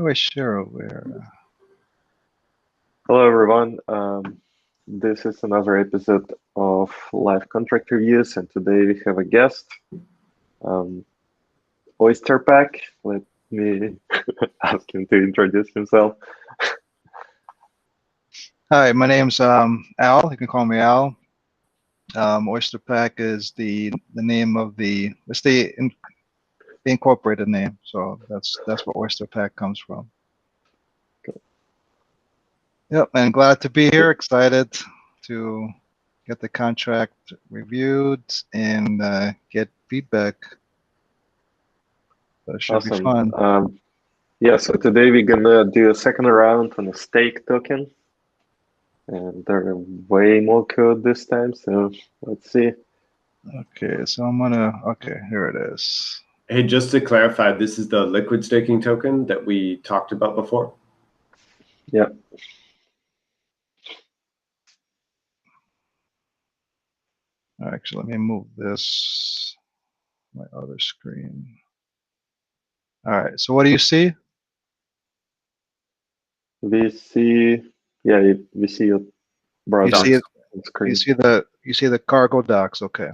do I share over? Hello, everyone. This is another episode of Live Contract Reviews, and today we have a guest, um, Oyster Pack. Let me ask him to introduce himself. Hi, my name's Al. You can call me Al. Oyster Pack is the name of the incorporated name. So that's where Oyster Pack comes from. Yep, and glad to be here. Excited to get the contract reviewed and get feedback. So it should be Awesome. fun. Yeah, so today we're gonna do a second round on a stake token, and there are way more code this time, so let's see. Okay, so okay, here it is. Hey, just to clarify, this is the liquid staking token that we talked about before? Yeah. Actually, let me move this, my other screen. All right, so what do you see? We see, yeah, we see your browser You screen. you see the cargo docs, okay.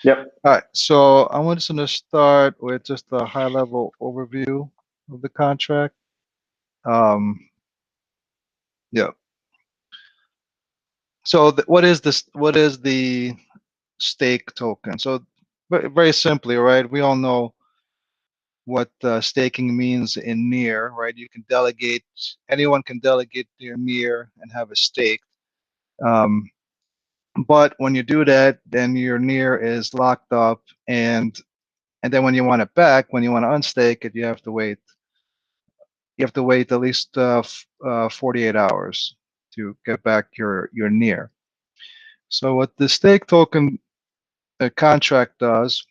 Yep. All right, so I want to start with just a high level overview of the contract. Yeah. So what is this? What is the stake token? So very simply, right? We all know what staking means in near, right? You can delegate, anyone can delegate their near and have a stake. Um, but when you do that, then your near is locked up, and then when you want it back, when you want to unstake it, you have to wait. You have to wait at least 48 hours to get back your near. So what the stake token contract does,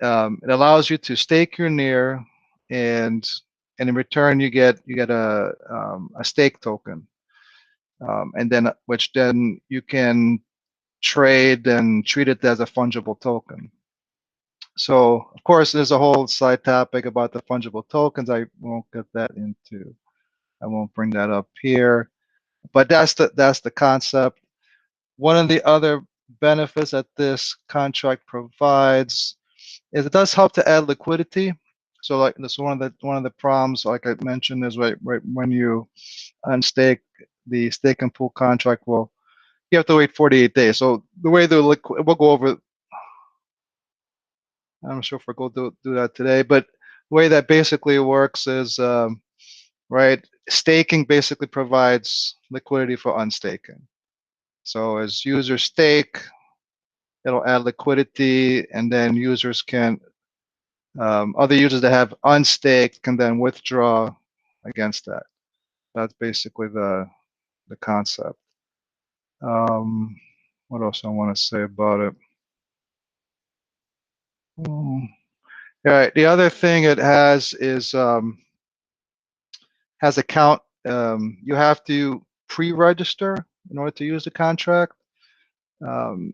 it allows you to stake your near, and in return you get a stake token, and then which then you can trade and treat it as a fungible token. So of course there's a whole side topic about the fungible tokens. I won't get that into. I won't bring that up here, but that's the concept. One of the other benefits that this contract provides is it does help to add liquidity. So like this one of the problems, like I mentioned, is right when you unstake the stake and pool contract, well, you have to wait 48 days. So the way we'll go over. I'm not sure if we're going to do that today, but the way that basically works is right. Staking basically provides liquidity for unstaking. So as users stake, it'll add liquidity, and then users can other users that have unstaked can then withdraw against that. That's basically the concept. What else I want to say about it? All right. The other thing it has is has account. You have to pre-register in order to use the contract. Um,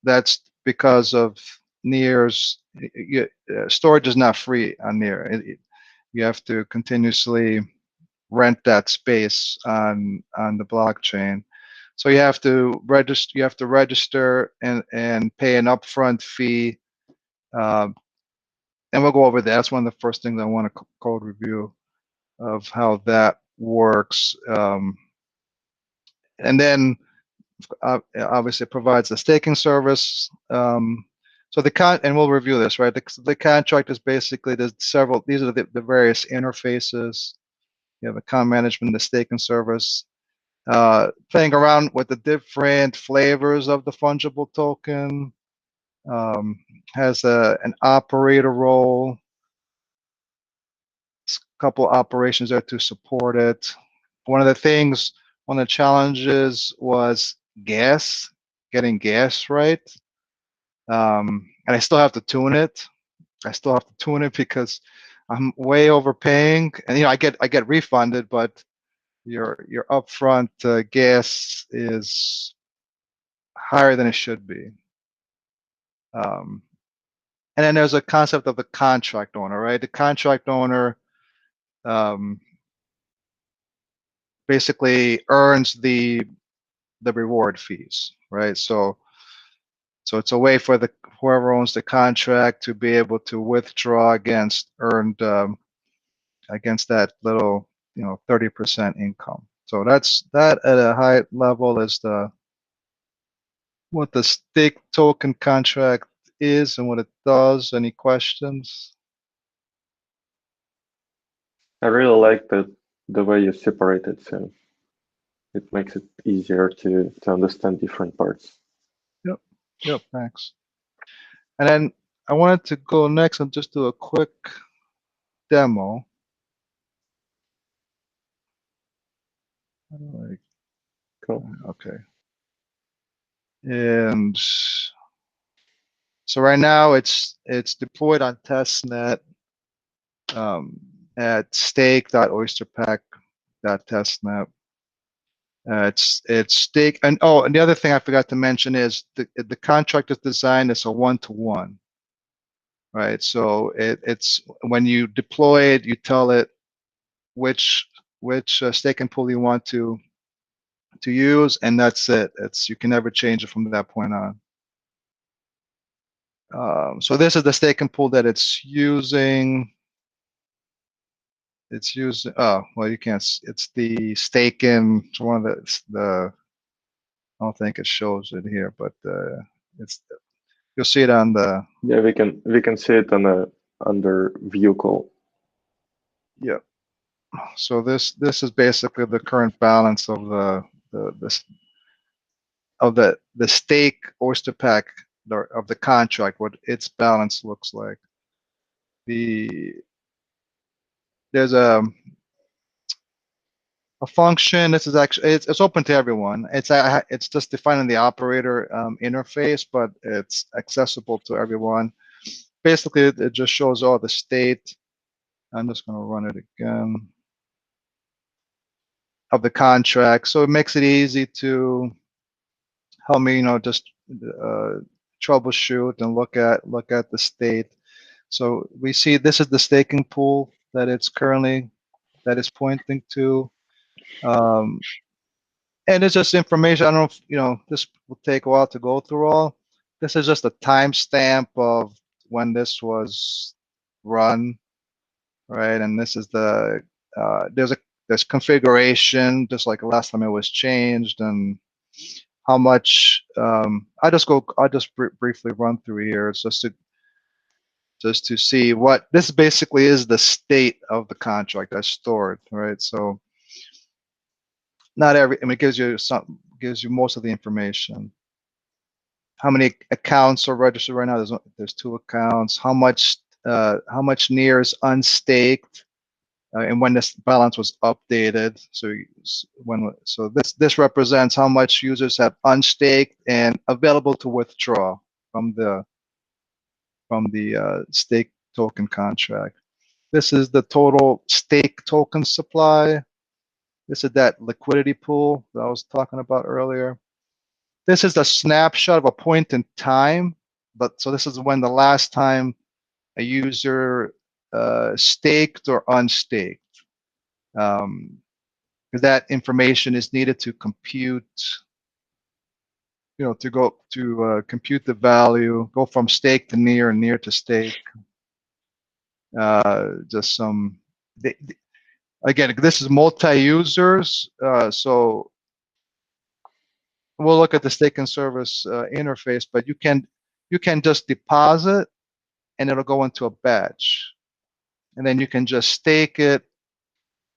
that's because of Near's storage is not free on Near. You have to continuously rent that space on the blockchain. So you have to register. You have to register and pay an upfront fee. Um, and we'll go over that. That's one of the first things I want to code review of how that works. And then obviously it provides a staking service. So and we'll review this, right? The contract is basically there's several. These are the various interfaces. You have account management, the staking service, playing around with the different flavors of the fungible token. Has an operator role. A couple operations there to support it. One of the challenges was gas, getting gas right. And I still have to tune it. I still have to tune it because I'm way overpaying, and I get refunded, but your upfront gas is higher than it should be. And then there's a concept of the contract owner, right? The contract owner um, basically earns the reward fees, right? So it's a way for the whoever owns the contract to be able to withdraw against earned against that little 30% income. So that's that at a high level is the what the stake token contract is and what it does. Any questions? I really like the way you separate it, so it makes it easier to understand different parts. Yep. Yep. Thanks. And then I wanted to go next and just do a quick demo. Cool. Okay. And so right now it's deployed on testnet um, at stake.oysterpack.testnet. It's stake and and the other thing I forgot to mention is the contract is designed as a one-to-one, right? So it's when you deploy it, you tell it which staking pool you want to use, and that's it. It's you can never change it from that point on. So this is the staking pool that it's using. It's using. Oh well, you can't. It's the staking. It's one of the. I don't think it shows it here, but it's you'll see it on the. Yeah, we can see it on a under vehicle. Yeah. So this is basically the current balance of the stake oyster pack of the contract. What its balance looks like. There's a function. This is actually it's open to everyone. It's just defining the operator interface, but it's accessible to everyone. Basically, it just shows all the state. I'm just going to run it again of the contract, so it makes it easy to help me, just uh, troubleshoot and look at the state. So we see this is the staking pool that it's currently that is pointing to. Um, And it's just information. I don't know if, this will take a while to go through all. This is just a timestamp of when this was run, right? And this is there's configuration, just like the last time it was changed, and how much. I'll just briefly run through here. It's just to see what this basically is the state of the contract that's stored, right? So not every. I mean, it gives you most of the information. How many accounts are registered right now? There's two accounts. How much near is unstaked, and when this balance was updated. So this represents how much users have unstaked and available to withdraw from the stake token contract. This is the total stake token supply. This is that liquidity pool that I was talking about earlier. This is a snapshot of a point in time, but so this is when the last time a user staked or unstaked. Because that information is needed to compute, compute the value, go from stake to near and near to stake. Just some, again, this is multi-users, so we'll look at the stake and service interface, but you can just deposit and it'll go into a batch. And then you can just stake it.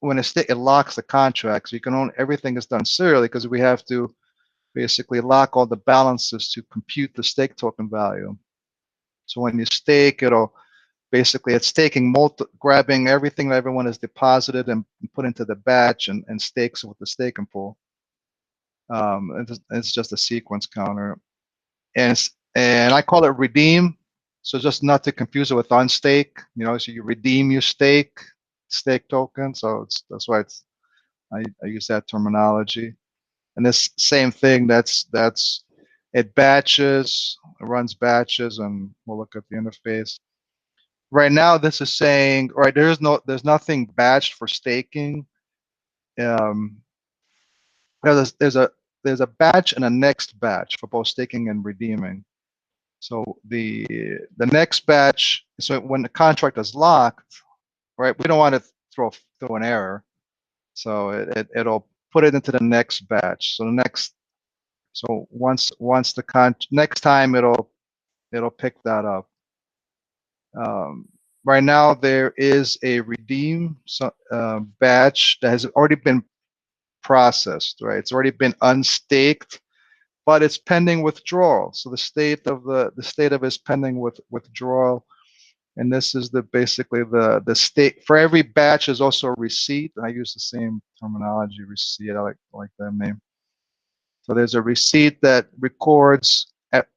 When it locks the contract, so you can own everything is done serially because we have to basically lock all the balances to compute the stake token value. So when you stake, it's staking grabbing everything that everyone has deposited and put into the batch and stakes with the staking pool. It's just a sequence counter, and I call it redeem. So just not to confuse it with unstake, so you redeem your stake token. So that's why I use that terminology. And this same thing, it runs batches, and we'll look at the interface. right now this is saying, right, there's nothing batched for staking. Um, there's a batch and a next batch for both staking and redeeming. So the next batch, so when the contract is locked, right, we don't want to throw an error. So it'll put it into the next batch. So once the next time it'll pick that up. Right now there is a redeem batch that has already been processed, right? It's already been unstaked, but it's pending withdrawal. So the state of it is pending withdrawal. And this is basically the state for every batch is also a receipt. I use the same terminology, receipt. I like that name. So there's a receipt that records at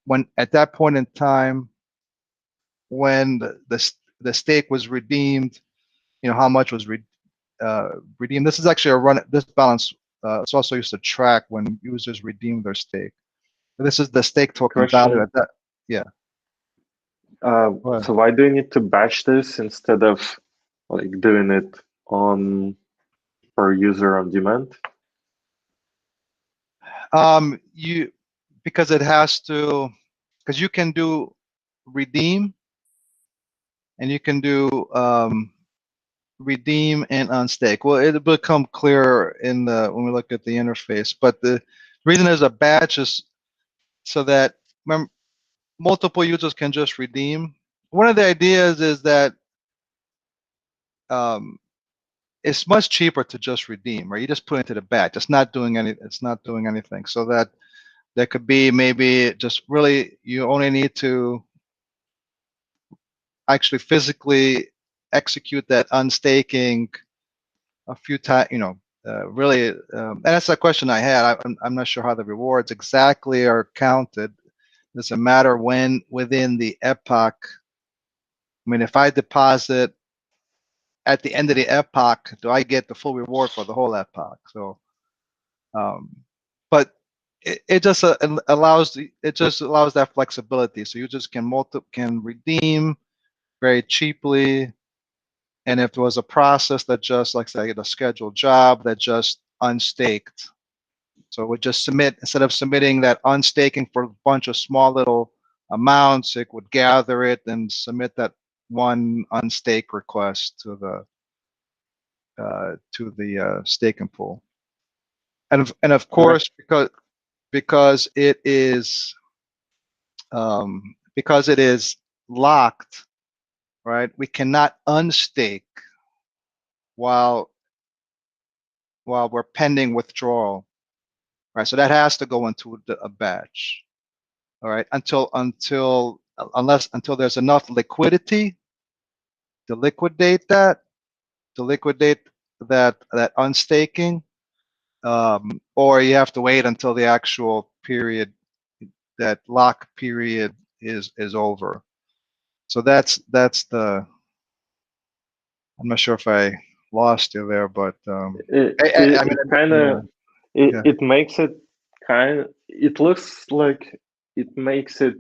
that point in time when the stake was redeemed. How much was redeemed. This is actually this balance. It's also used to track when users redeem their stake. This is the stake token value Question. at that. Yeah. So why do you need to batch this instead of like doing it on per user on demand? Because it has to, because you can do redeem and you can do redeem and unstake. Well, it'll become clearer when we look at the interface. But the reason there's a batch is so that multiple users can just redeem. One of the ideas is that it's much cheaper to just redeem, right? You just put it into the batch. It's not doing anything. So that there could be maybe just really you only need to actually physically execute that unstaking a few times, really, and that's a question I had. I'm not sure how the rewards exactly are counted. Does it matter when within the epoch? I mean, if I deposit at the end of the epoch, do I get the full reward for the whole epoch? So, but it just allows that flexibility. So users can redeem very cheaply. And if there was a process that just, like say, a scheduled job that just unstaked, so it would just submit, instead of submitting that unstaking for a bunch of small little amounts, it would gather it and submit that one unstake request to the staking pool. And of course, because it is locked, right? We cannot unstake while we're pending withdrawal, right? So that has to go into a batch, all right, until there's enough liquidity to liquidate that unstaking, or you have to wait until the actual period, that lock period is over. So that's the. I'm not sure if I lost you there, but I mean, Kind yeah, of yeah. it makes it it looks like it makes it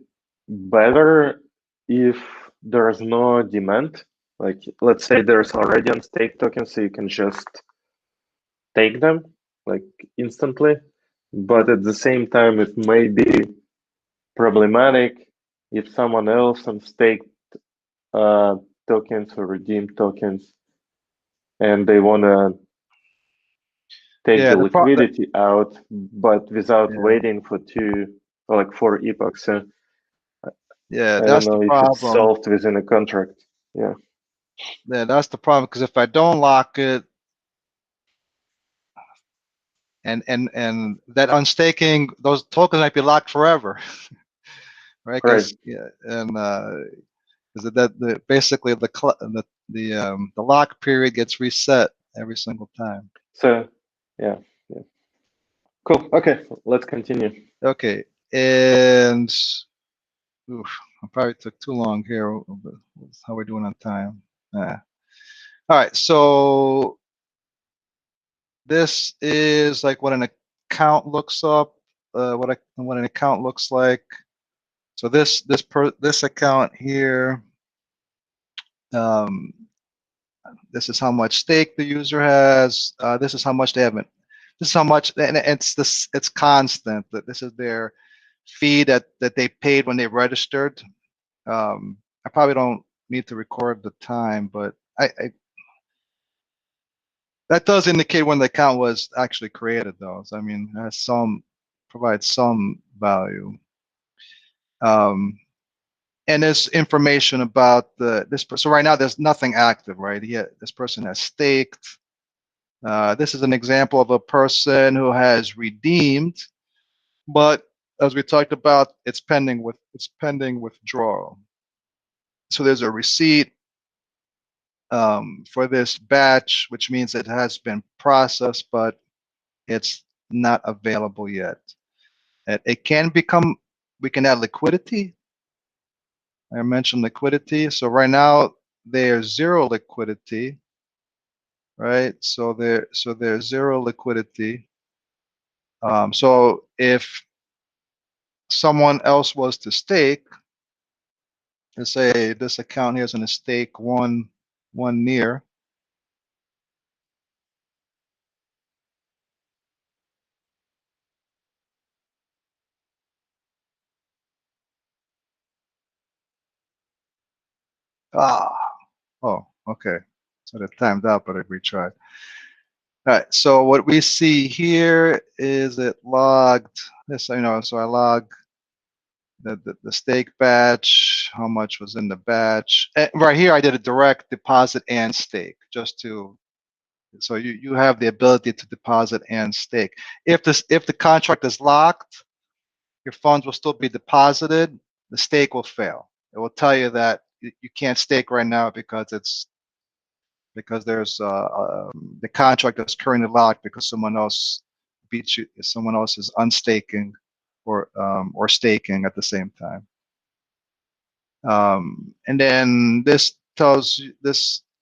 better if there's no demand. Like let's say there's already on stake tokens, so you can just take them like instantly. But at the same time, it may be problematic if someone else on stake tokens or redeemed tokens and they want to take Yeah, the liquidity out, but without yeah, waiting for 4 epochs. So yeah, I don't that's the know if it's problem. solved within a contract. Yeah, Yeah, that's the problem, because if I don't lock it, and that unstaking, those tokens might be locked forever, right? right. Because yeah, and because basically the lock period gets reset every single time. So yeah, yeah. Cool. Okay, let's continue. Okay, and oof, I probably took too long here. But how we're doing on time? Yeah. All right, so this is like what an account looks up. What an account looks like. So this account here, Um, this is how much stake the user has. This is how much they haven't. This is how much, and it's this. It's constant. That this is their fee that they paid when they registered. I probably don't need to record the time, but I that does indicate when the account was actually created, though. So, I mean, it has some provides some value. Um, and there's information about this person. So right now, there's nothing active, right? This person has staked. This is an example of a person who has redeemed, but as we talked about, it's pending withdrawal. So there's a receipt for this batch, which means it has been processed, but it's not available yet. It can become, we can add liquidity. I mentioned liquidity. So right now there's zero liquidity, right? So there's zero liquidity. So if someone else was to stake, let's say this account here is going to stake one near. Ah, oh, okay. So it timed out, but I retried. All right. So what we see here is it logged this. So I logged the stake batch, how much was in the batch. And right here, I did a direct deposit and stake just to, so you have the ability to deposit and stake. If the contract is locked, your funds will still be deposited. The stake will fail. It will tell you that you can't stake right now because there's the contract is currently locked because someone else beat you. Someone else is unstaking or staking at the same time. And then this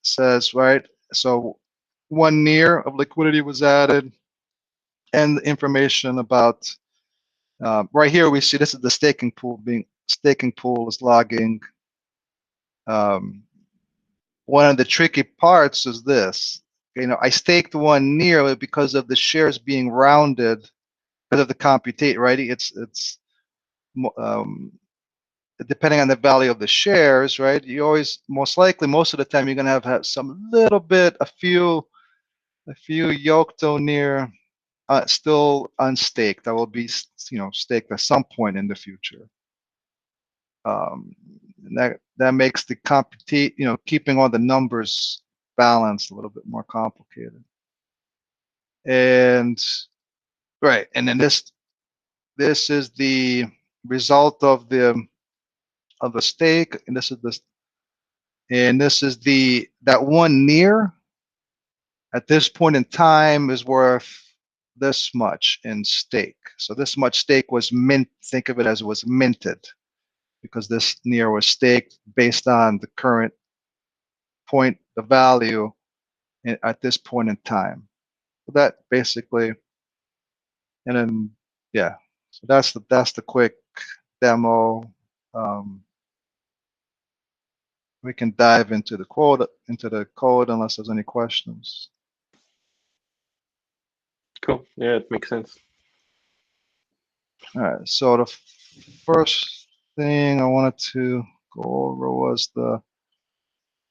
says, right, so one near of liquidity was added, and information about right here we see this is the staking pool is logging. One of the tricky parts is this. I staked one near because of the shares being rounded because of the computate, right? It's um, depending on the value of the shares, right? You always, most likely, most of the time, you're gonna have some little bit, a few Yocto near still unstaked. That will be, staked at some point in the future. And that makes the computate, keeping all the numbers balanced a little bit more complicated. And right, and then this is the result of the stake, and this is that one near at this point in time is worth this much in stake. So this much stake was mint. Think of it as it was minted because this near was staked based on the current point, the value at this point in time. So that basically, and then yeah. So that's the quick demo. Um, we can dive into the code unless there's any questions. Cool. Yeah, it makes sense. All right. So the first thing I wanted to go over was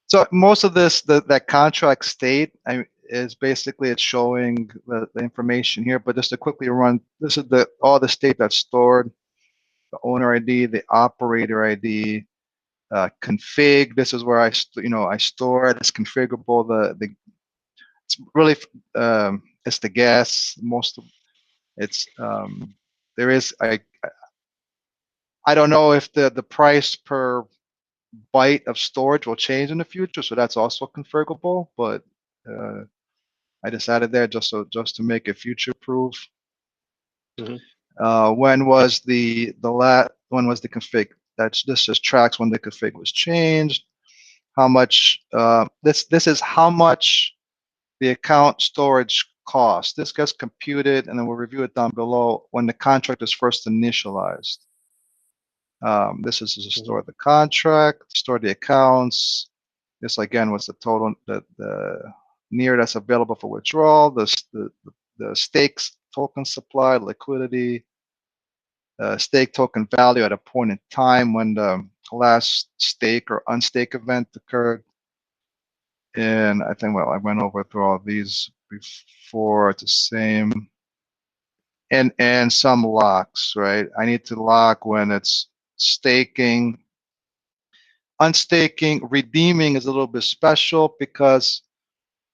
so most of this that contract state is basically it's showing the information here, but just to quickly run, this is all the state that's stored, the owner ID, the operator ID, config. This is where I store it. It's configurable. It's really it's the gas. Most of it's there is I don't know if the price per byte of storage will change in the future, so that's also configurable. But I just added there just to make it future proof. When was when was the config? This just tracks when the config was changed. How much? This is how much the account storage costs. This gets computed, and then we'll review it down below when the contract is first initialized. This is to store the contract, store the accounts. This again was the total, the near that's available for withdrawal, the stakes token supply, liquidity, stake token value at a point in time when the last stake or unstake event occurred. And I think, well, I went over through all these before. It's the same. And some locks, right? I need to lock when it's staking. Unstaking, redeeming is a little bit special because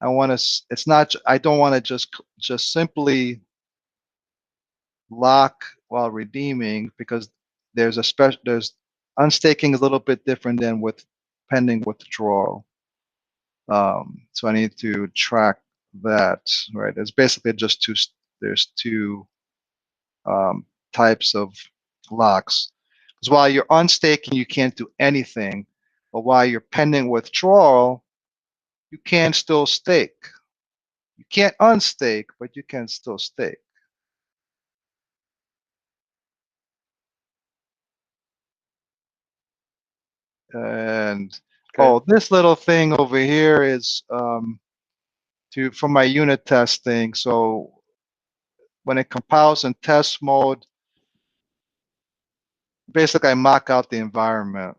I want to. It's not. I don't want to just simply lock while redeeming because there's a special. There's unstaking is a little bit different than with pending withdrawal. So I need to track that, right? It's basically just two. There's two types of locks. Because while you're unstaking, you can't do anything, but while you're pending withdrawal, you can still stake. You can't unstake, but you can still stake. And oh, this little thing over here is for my unit testing. So when it compiles in test mode, basically I mock out the environment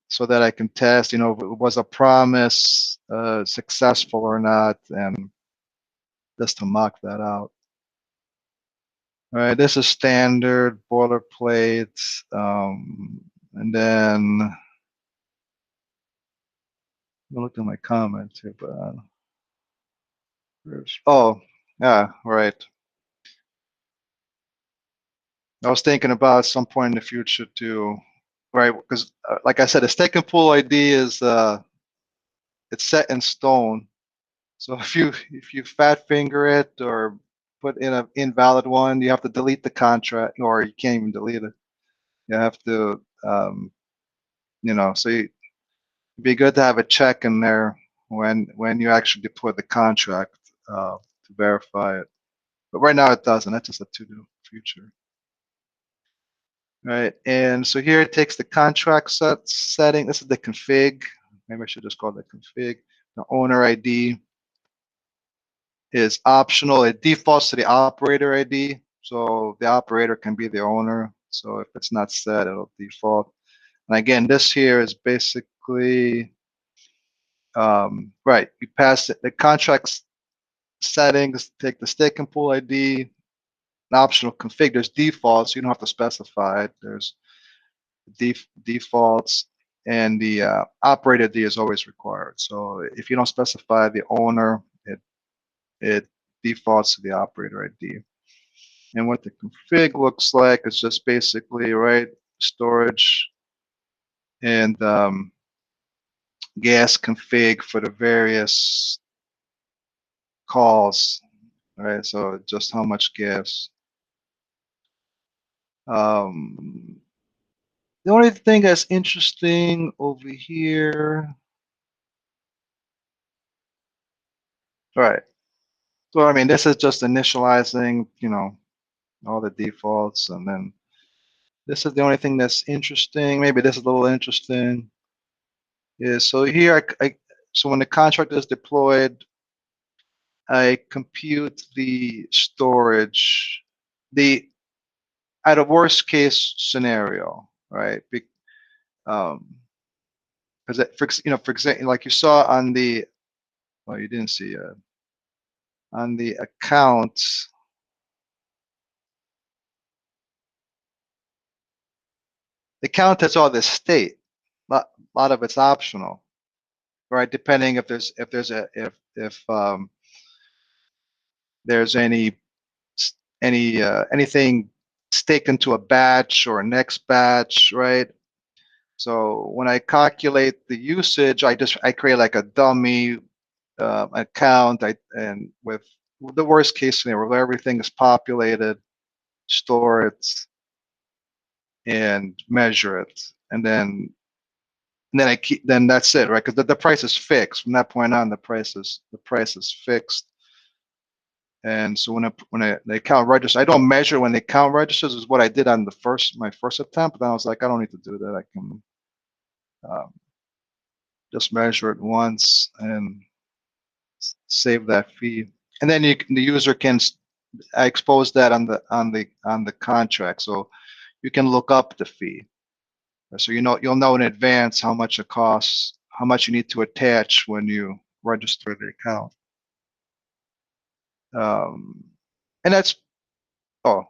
so that I can test, if it was a promise successful or not, and just to mock that out. All right, this is standard boilerplate, and then I'm looking at my comments here, but oh, yeah, right. I was thinking about some point in the future too, right? Because like I said, the stake and pool ID is it's set in stone. So if you fat finger it or put in an invalid one, you have to delete the contract, or you can't even delete it. You have to, so it'd be good to have a check in there when you actually deploy the contract to verify it. But right now it doesn't. That's just a to-do future. Right, and so here it takes the contract setting. This is the config. Maybe I should just call it config. The owner ID is optional. It defaults to the operator ID. So the operator can be the owner. So if it's not set, it'll default. And again, this here is basically, right, you pass it, the contract settings, take the stake and pool ID, an optional config. There's defaults. You don't have to specify it. There's defaults, and the operator ID is always required. So if you don't specify the owner, it defaults to the operator ID. And what the config looks like is just basically, right, storage and gas config for the various calls, right? So just how much gas. The only thing that's interesting over here, right? So I mean, this is just initializing, all the defaults, and then this is the only thing that's interesting. Maybe this is a little interesting. Is so here, so when the contract is deployed, I compute the storage, the at a worst case scenario, right? Because for example, like you saw on the, well, you didn't see on the accounts. The account has all this state. A lot of it's optional, right? Depending if there's anything taken to a batch or a next batch, right? So when I calculate the usage, I create like a dummy account, and with the worst case scenario where everything is populated, store it, and measure it, and then I keep, then that's it, right? Because the price is fixed from that point on. The price is fixed. And so the account registers, I don't measure when the account registers, is what I did on my first attempt. But then I was like, I don't need to do that. I can just measure it once and save that fee. And then the user can expose that on the contract, so you can look up the fee. So you'll know in advance how much it costs, how much you need to attach when you register the account. And that's I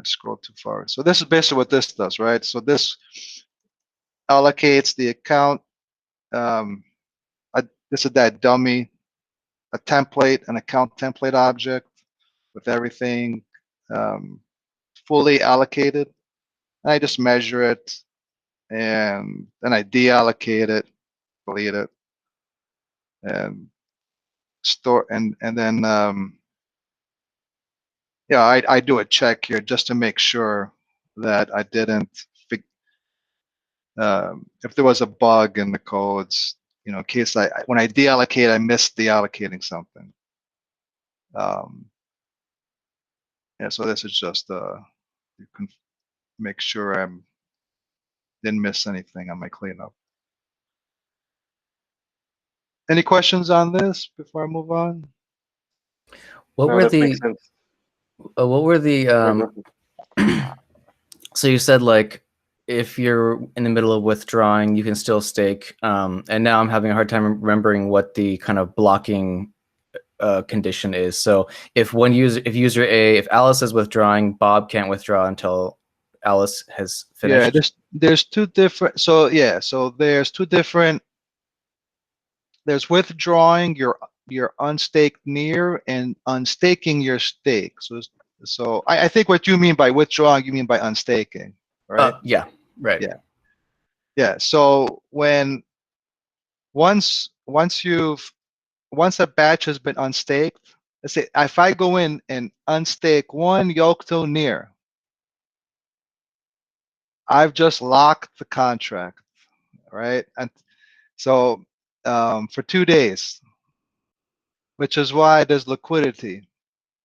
scrolled too far. So this is basically what this does, right? So this allocates the account. This is that dummy, a template, an account template object with everything fully allocated. And I just measure it, and then I deallocate it, delete it, and store, and then yeah, I do a check here just to make sure that I didn't if there was a bug in the codes, in case when I deallocate, I missed deallocating something. Yeah, so this is just you can make sure I didn't miss anything on my cleanup. Any questions on this before I move on? What were the so you said like if you're in the middle of withdrawing, you can still stake. And now I'm having a hard time remembering what the kind of blocking condition is. So if user A, if Alice is withdrawing, Bob can't withdraw until Alice has finished. Yeah, there's two different. So yeah, so there's two different. There's withdrawing your unstaked near and unstaking your stake. So I think what you mean by withdrawing, you mean by unstaking, right? Yeah, right. Yeah. So once a batch has been unstaked, let's say if I go in and unstake one Yocto near, I've just locked the contract, right? And so for 2 days, which is why there's liquidity,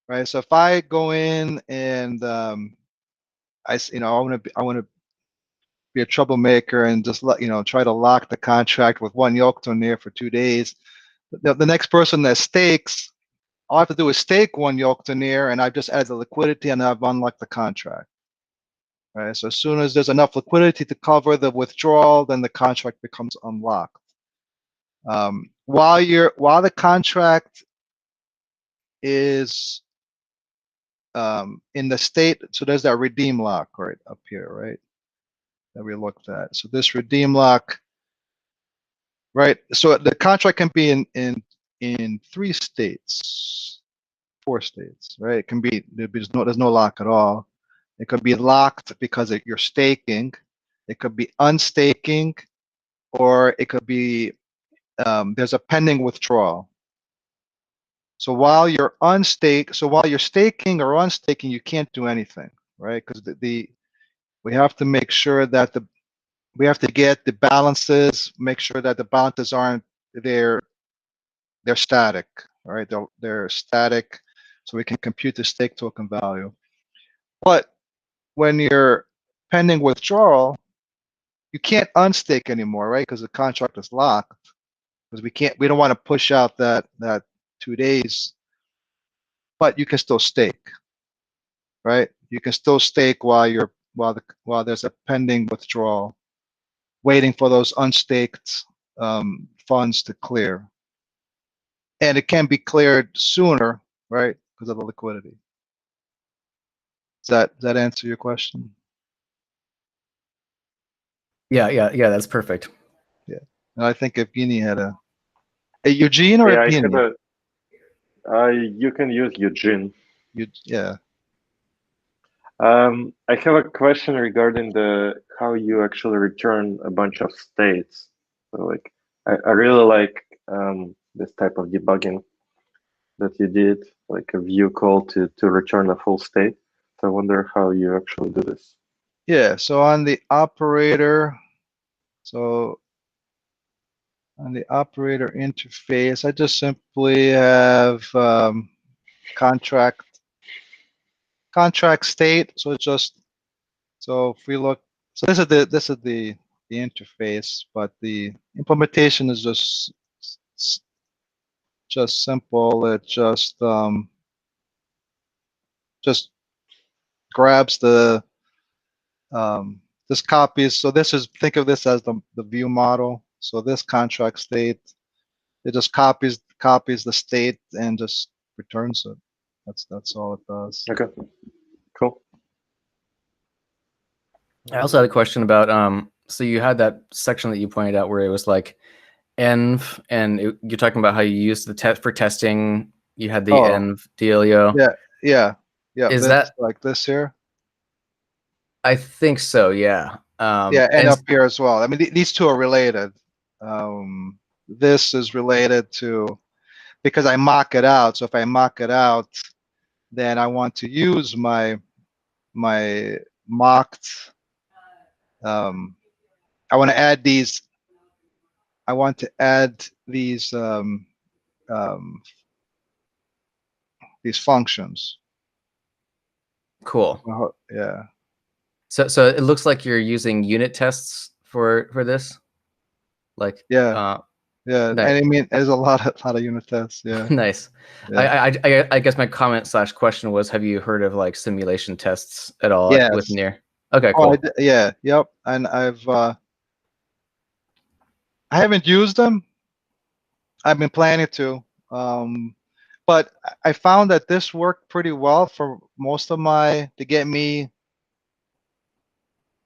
right? So if I go in and I want to be a troublemaker and just try to lock the contract with one Yocto near for 2 days, the next person that stakes, all I have to do is stake one Yocto near, and I've just added the liquidity and I've unlocked the contract. Right. So as soon as there's enough liquidity to cover the withdrawal, then the contract becomes unlocked. While the contract is in the state, so there's that redeem lock right up here, right? That we looked at. So this redeem lock, right? So the contract can be in 3 states, 4 states, right? It can be there's no lock at all. It could be locked because you're staking. It could be unstaking, or it could be there's a pending withdrawal. So while you're staking or unstaking, you can't do anything, right? Because we have to make sure that we have to get the balances, make sure that the balances aren't they're static, all right? They're static, so we can compute the stake token value. But when you're pending withdrawal, you can't unstake anymore, right? Because the contract is locked. Because we don't want to push out that 2 days, but you can still stake, right? You can still stake while there's a pending withdrawal, waiting for those unstaked funds to clear, and it can be cleared sooner, right? Because of the liquidity. Does that answer your question? Yeah, that's perfect. Yeah, and I think Evgeny had a Eugene or Evgeny? You can use Eugene. Yeah. I have a question regarding how you actually return a bunch of states. So like, I really like this type of debugging that you did, like a view call to return a full state. So I wonder how you actually do this. Yeah. So on the operator, on the operator interface, I just simply have contract state. So it's just if we look, so this is the the interface, but the implementation is just simple. It just grabs the this copies. So this is, think of this as the view model. So this contract state, it just copies the state and just returns it. That's all it does. Okay, cool. I also had a question about so you had that section that you pointed out where it was like env, and you're talking about how you use the test for testing. You had the Oh, env dealio. yeah. Is This, that, like this here? I think so, yeah. Yeah, and up here as well. I mean, these two are related. This is related to, because I mock it out. So if I mock it out, then I want to use my mocked. I want to add these. I want to add um, these functions. cool. Yeah. So it looks like you're using unit tests for this, like Yeah. Yeah. nice. And I mean, there's a lot of unit tests. Yeah. Nice. Yeah. I guess my comment / question was, have you heard of like simulation tests at all Yes. with Near? Okay, Oh, cool. yeah. Yep. And I haven't used them. I've been planning to. But I found that this worked pretty well for most of to get me,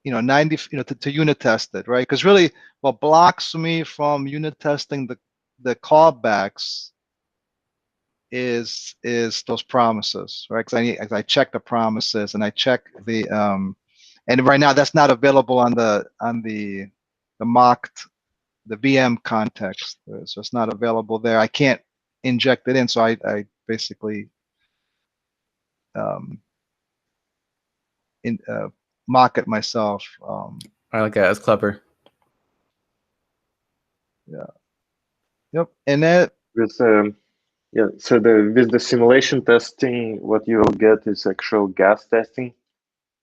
90, to unit test it, right? Because really what blocks me from unit testing the callbacks is those promises, right? Because I check the promises and I check and right now that's not available on the mocked, the VM context. So it's not available there. I can't inject it in. So I basically um, mock it myself. I like that. That's clever. Yeah. Yep. And that. With yeah, so with the simulation testing, what you will get is actual gas testing,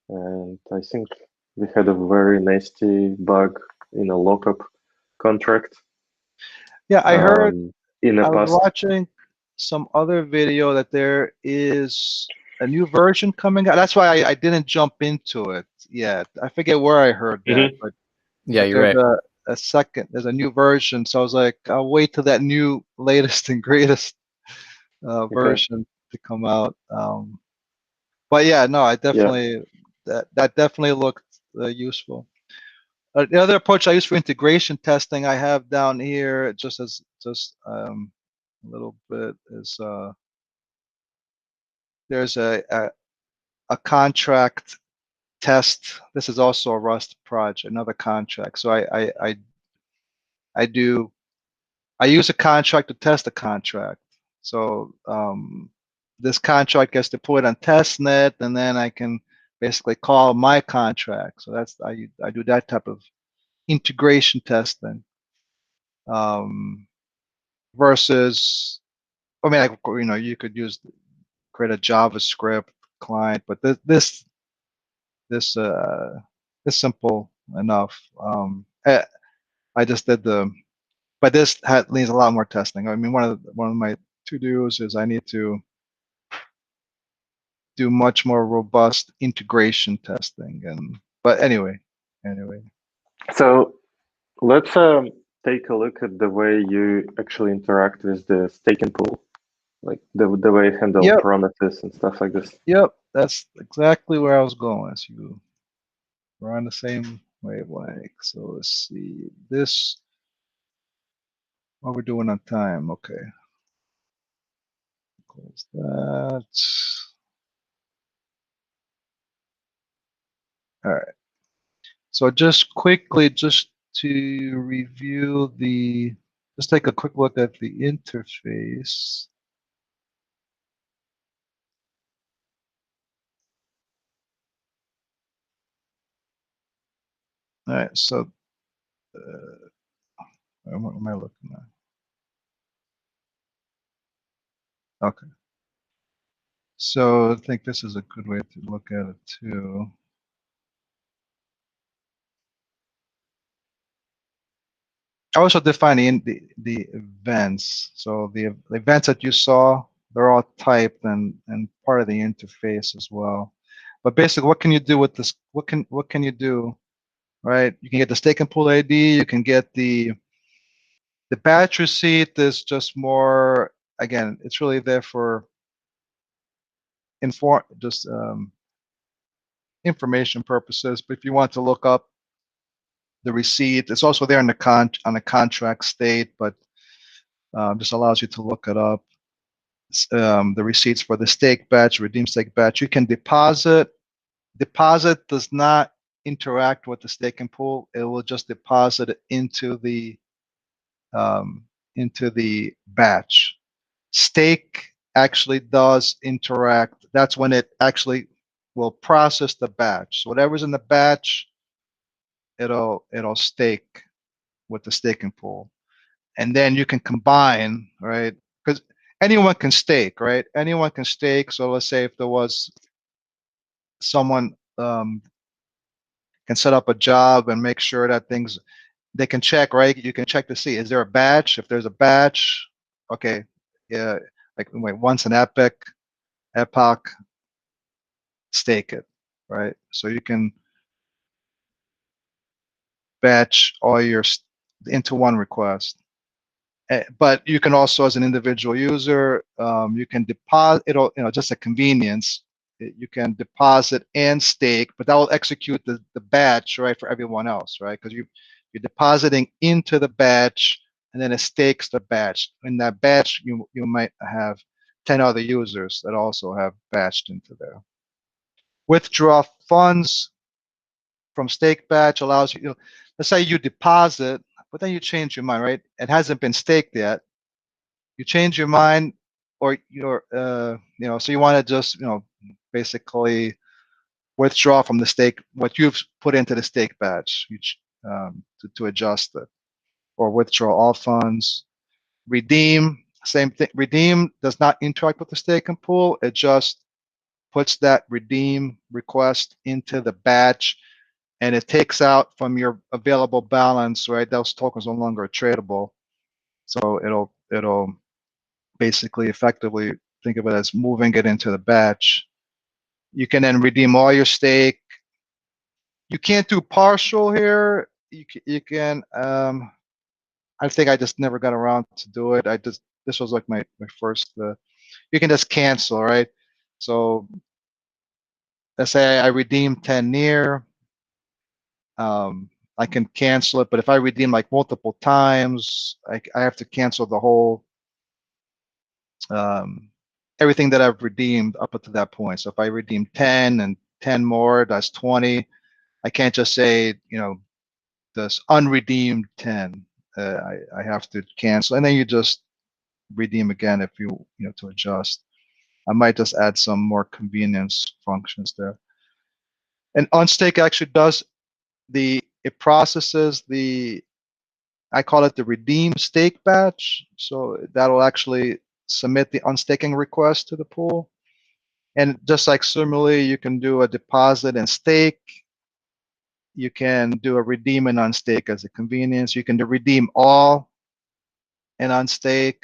and I think we had a very nasty bug in a lockup contract. Yeah, I heard. In the I was past. watching some other video that there is a new version coming out. That's why I didn't jump into it yet. I forget where I heard that, but Yeah, you're there's right. there's a new version. So I was like, I'll wait till that new latest and greatest version to come out. But yeah, no, I definitely that definitely looked useful. The other approach I use for integration testing I have down here, just a little bit, is there's a contract test. This is also a Rust project, another contract. So I use a contract to test a contract. So this contract gets deployed on testnet, and then I can basically call my contract. So I do that type of integration testing. Versus, I mean, you could create a JavaScript client, but this is simple enough. I just did but this needs a lot more testing. I mean, one of my to-dos is I need to do much more robust integration testing. But anyway. So let's take a look at the way you actually interact with the staking pool, like the way you handle promises and stuff like this. Yep, that's exactly where I was going. So we're on the same wavelength. So let's see this. What we're doing on time? Okay. Close that. All right. So just quickly, just to review just take a quick look at the interface. All right. So what am I looking at? Okay. So I think this is a good way to look at it too. I also define the events. So the events that you saw, they're all typed and part of the interface as well. But basically, what can you do with this? What can you do? Right? You can get the stake and pool ID. You can get the batch receipt. Is just more. Again, it's really there for just information purposes. But if you want to look up the receipt, it's also there in on the contract state, but just allows you to look it up. The receipts for the stake batch, redeem stake batch. You can deposit. Deposit does not interact with the stake and pool. It will just deposit it um, into the batch. Stake actually does interact. That's when it actually will process the batch. So whatever's in the batch, it'll stake with the stake and pool, and then you can combine, right? Because anyone can stake, right? Anyone can stake. So let's say if there was someone can set up a job and make sure that things they can check, right? You can check to see, is there a batch? If there's a batch, okay, yeah, like wait, once an epoch, stake it, right? So you can batch all into one request. But you can also, as an individual user, you can deposit. Just a convenience. You can deposit and stake, but that will execute the batch, right, for everyone else, right? Because you're depositing into the batch, and then it stakes the batch. In that batch, you might have 10 other users that also have batched into there. Withdraw funds from stake batch allows you. Let's say you deposit, but then you change your mind, right? It hasn't been staked yet. You change your mind, or so you want to just basically withdraw from the stake what you've put into the stake batch, to adjust it, or withdraw all funds. Redeem, same thing. Redeem does not interact with the stake and pool. It just puts that redeem request into the batch, and it takes out from your available balance, right? Those tokens no longer are tradable, so it'll basically effectively think of it as moving it into the batch. You can then redeem all your stake. You can't do partial here. You can. I think I just never got around to do it. This was like my first. You can just cancel, right? So let's say I redeem 10 near. I can cancel it, but if I redeem like multiple times, I have to cancel the whole everything that I've redeemed up to that point. So if I redeem 10 and 10 more, that's 20. I can't just say, this unredeemed 10. I have to cancel, and then you just redeem again if to adjust. I might just add some more convenience functions there. And Unstake actually does it processes I call it the redeem stake batch. So that'll actually submit the unstaking request to the pool. And just like similarly, you can do a deposit and stake. You can do a redeem and unstake as a convenience. You can do redeem all and unstake.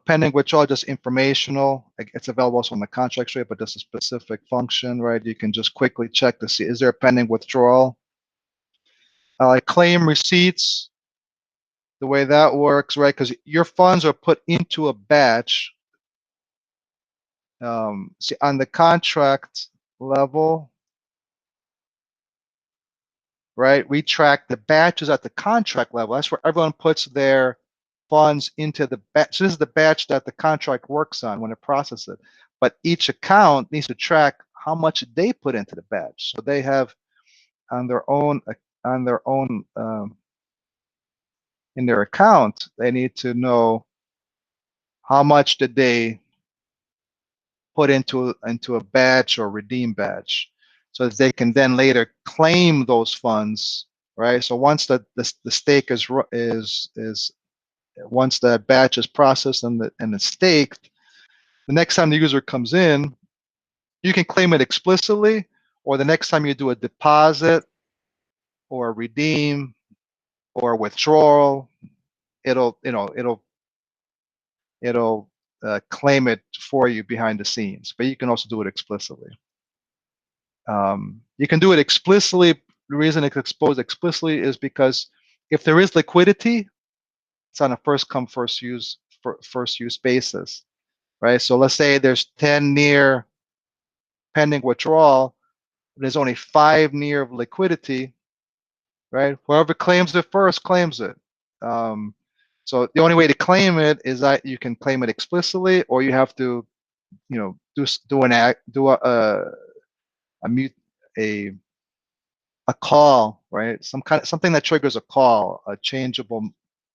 Pending withdrawal, just informational. It's available also on the contract rate, but that's a specific function, right? You can just quickly check to see, is there a pending withdrawal? Claim receipts, the way that works, right? Because your funds are put into a batch. See, on the contract level, right? We track the batches at the contract level. That's where everyone puts their funds into the batch. So this is the batch that the contract works on when it processes it. But each account needs to track how much they put into the batch. So they have on their own in their account, they need to know how much did they put into a batch or redeem batch, so that they can then later claim those funds, right? So once the stake is once that batch is processed and it's staked, the next time the user comes in, you can claim it explicitly, or the next time you do a deposit or a redeem, or withdrawal, it'll claim it for you behind the scenes. But you can also do it explicitly. You can do it explicitly. The reason it's exposed explicitly is because if there is liquidity, it's on a first come first use basis, right? So let's say there's 10 near pending withdrawal, there's only 5 near of liquidity, right? Whoever claims it first claims it. So the only way to claim it is that you can claim it explicitly, or you have to, do a call, right? Something that triggers a call, a changeable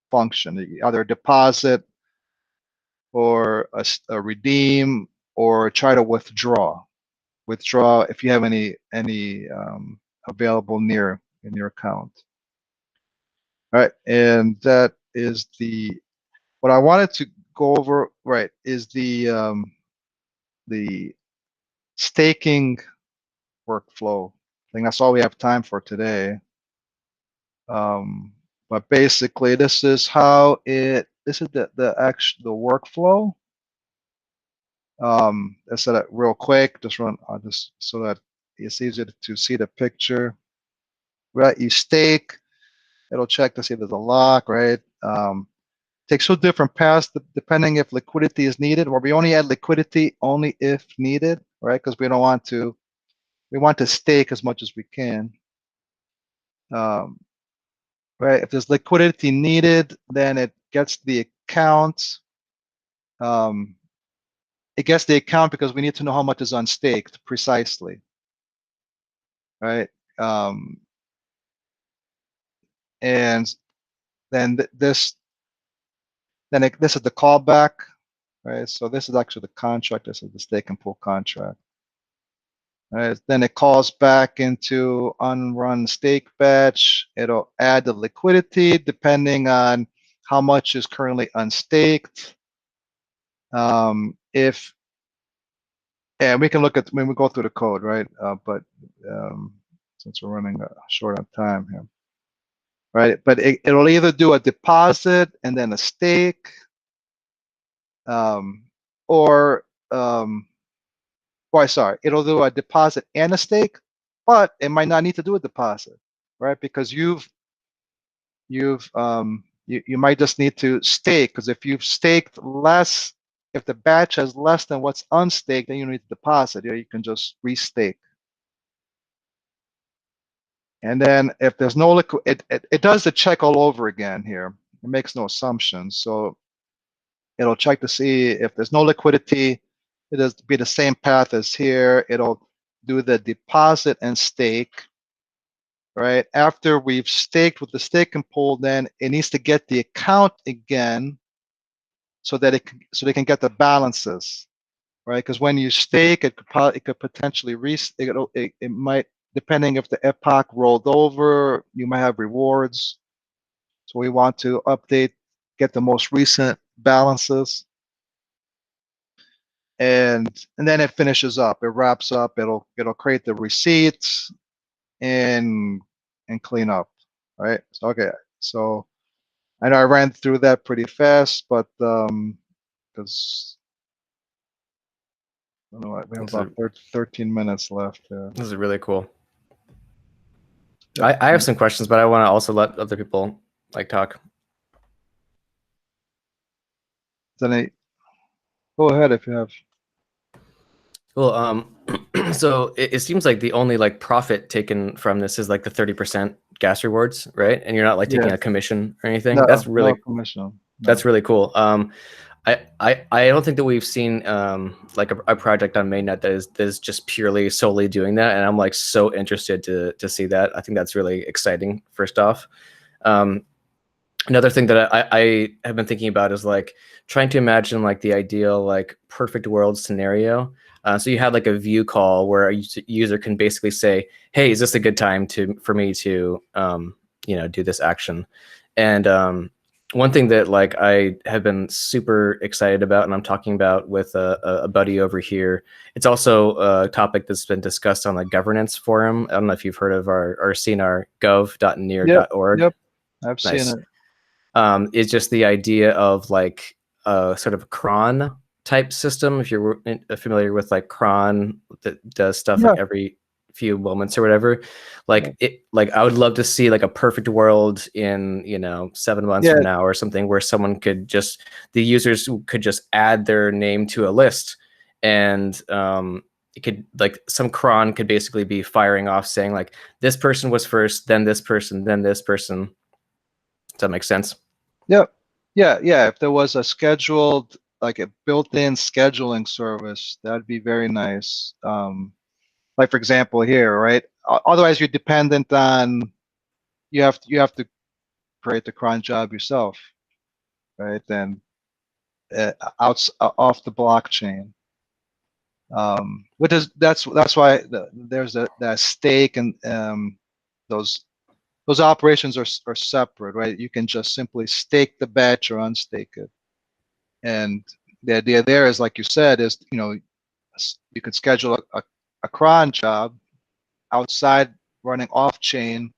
function, either a deposit or a redeem, or try to withdraw. Withdraw if you have any available near in your account. All right, and that is what I wanted to go over. Right, is the staking workflow. I think that's all we have time for today. But basically, this is the workflow. I said it real quick. Just so that it's easier to see the picture. Right, you stake. It'll check to see if there's a lock. Right. Takes 2 different paths depending if liquidity is needed, or we only add liquidity only if needed. Right, because we don't want to. We want to stake as much as we can. Right, if there's liquidity needed, then it gets the account. It gets the account because we need to know how much is unstaked precisely. Right, and then this is the callback. Right, so this is actually the contract. This is the stake and pool contract. Right, then it calls back into unrun stake batch. It'll add the liquidity depending on how much is currently unstaked. And we can look at when we go through the code, right? But since we're running short on time here, right? But it'll either do a deposit and then a stake, it'll do a deposit and a stake, but it might not need to do a deposit, right? Because you might just need to stake, because if you've staked less, if the batch has less than what's unstaked, then you need to deposit. You can just restake. And then if there's no liquid, it does the check all over again here. It makes no assumptions. So it'll check to see if there's no liquidity. It'll be the same path as here. It'll do the deposit and stake. Right, after we've staked with the stake and pool, then it needs to get the account again, so that they can get the balances, right? Because when you stake, it could potentially it might, depending if the epoch rolled over, you might have rewards. So we want to get the most recent balances, and then it finishes up. It wraps up. It'll create the receipts and clean up, right? So, okay, so I know I ran through that pretty fast, but because I don't know, we have about 13 minutes left. This is really cool. I have some questions, but I want to also let other people talk. Then go ahead if you have. Well, so it seems like the only profit taken from this is the 30% gas rewards, right? And you're not taking a commission or anything. No, that's really no commission. No. That's really cool. I don't think that we've seen a project on mainnet that is just purely solely doing that, and I'm so interested to see that. I think that's really exciting. First off, another thing that I have been thinking about is trying to imagine the ideal perfect world scenario. So you had a view call where a user can basically say, "Hey, is this a good time for me to do this action?" And one thing that I have been super excited about, and I'm talking about with a buddy over here. It's also a topic that's been discussed on the governance forum. I don't know if you've heard of or seen our gov.near.org. Yep. I've Nice. seen it. Is just the idea of like a sort of cron type system. If you're familiar with like cron that does stuff Yeah. like every few moments or whatever, like I would love to see like a perfect world in 7 months from now or something, where someone could just, the users could just add their name to a list, and it could, like, some cron could basically be firing off saying like, this person was first, then this person, then this person. Does that make sense? Yep. Yeah. If there was a scheduled, like a built-in scheduling service, that'd be very nice. Like for example here, right? Otherwise, you're dependent on, you have to create the cron job yourself, right? Then off the blockchain. Which is that's why there's that stake, and those operations are separate, right? You can just simply stake the batch or unstake it. And the idea there is, like you said, is you could schedule a cron job outside running off chain